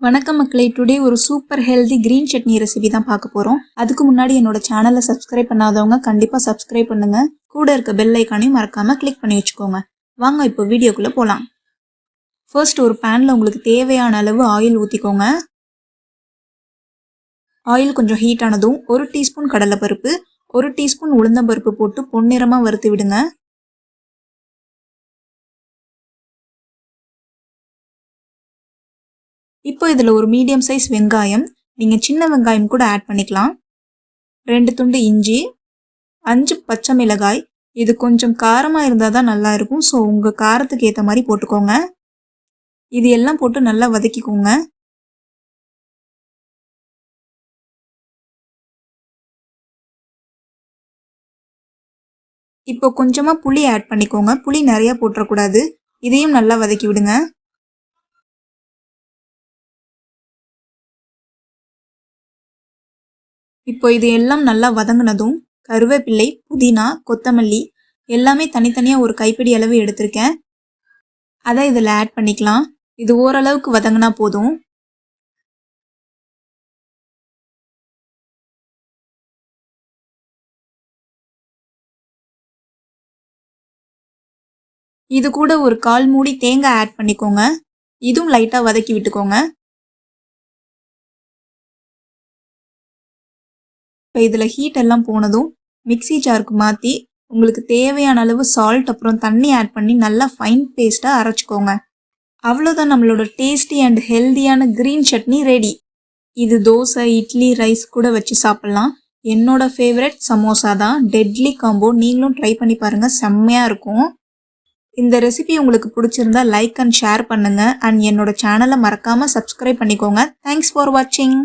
வணக்கம் மக்களே, டுடே ஒரு super healthy green chutney recipe தான் பார்க்க போகிறோம். அதுக்கு முன்னாடி என்னோட சேனலை சப்ஸ்கிரைப் பண்ணாதவங்க கண்டிப்பாக சப்ஸ்கிரைப் பண்ணுங்க. கூட இருக்க பெல் ஐக்கானையும் மறக்காமல் கிளிக் பண்ணி வச்சுக்கோங்க. வாங்க இப்போ வீடியோக்குள்ளே போகலாம். ஃபர்ஸ்ட் ஒரு பேனில் உங்களுக்கு தேவையான அளவு ஆயில் ஊற்றிக்கோங்க. ஆயில் கொஞ்சம் ஹீட் ஆனதும் 1 டீஸ்பூன் கடலைப்பருப்பு, 1 டீஸ்பூன் உளுந்தம்பருப்பு போட்டு பொன்னிறமாக வறுத்து விடுங்க. இப்போ இதில் ஒரு மீடியம் சைஸ் வெங்காயம், நீங்கள் சின்ன வெங்காயம் கூட ஆட் பண்ணிக்கலாம். 2 துண்டு இஞ்சி, 5 பச்சை மிளகாய். இது கொஞ்சம் காரமாக இருந்தால் தான் நல்லா இருக்கும். ஸோ உங்கள் காரத்துக்கு ஏற்ற மாதிரி போட்டுக்கோங்க. இது எல்லாம் போட்டு நல்லா வதக்கிக்கோங்க. இப்போ கொஞ்சமாக புளி ஆட் பண்ணிக்கோங்க. புளி நிறையா போட்டுறக்கூடாது. இதையும் நல்லா வதக்கி விடுங்க. இப்போ இது எல்லாம் நல்லா வதங்கினதும் கருவேப்பிலை, புதினா, கொத்தமல்லி எல்லாமே தனித்தனியாக ஒரு கைப்பிடி அளவு எடுத்திருக்கேன். அதை இதில் ஆட் பண்ணிக்கலாம். இது ஓரளவுக்கு வதங்கினா போதும். இது கூட ஒரு 1/4 மூடி தேங்காய் ஆட் பண்ணிக்கோங்க. இதுவும் லைட்டாக வதக்கி விட்டுக்கோங்க. இப்போ இதில் ஹீட் எல்லாம் போனதும் மிக்ஸி ஜாருக்கு மாற்றி உங்களுக்கு தேவையான அளவு சால்ட் அப்புறம் தண்ணி ஆட் பண்ணி நல்லா ஃபைன் பேஸ்ட்டாக அரைச்சிக்கோங்க. அவ்வளோதான், நம்மளோட டேஸ்டி அண்ட் ஹெல்தியான க்ரீன் சட்னி ரெடி. இது தோசை, இட்லி, ரைஸ் கூட வச்சு சாப்பிட்லாம். என்னோட ஃபேவரட் சமோசா தான். Deadly combo. நீங்களும் ட்ரை பண்ணி பாருங்கள், செம்மையாக இருக்கும். இந்த ரெசிபி உங்களுக்கு பிடிச்சிருந்தா லைக் அண்ட் ஷேர் பண்ணுங்கள். அண்ட் என்னோட சேனலை மறக்காமல் சப்ஸ்கிரைப் பண்ணிக்கோங்க. தேங்க்ஸ் ஃபார் வாட்சிங்.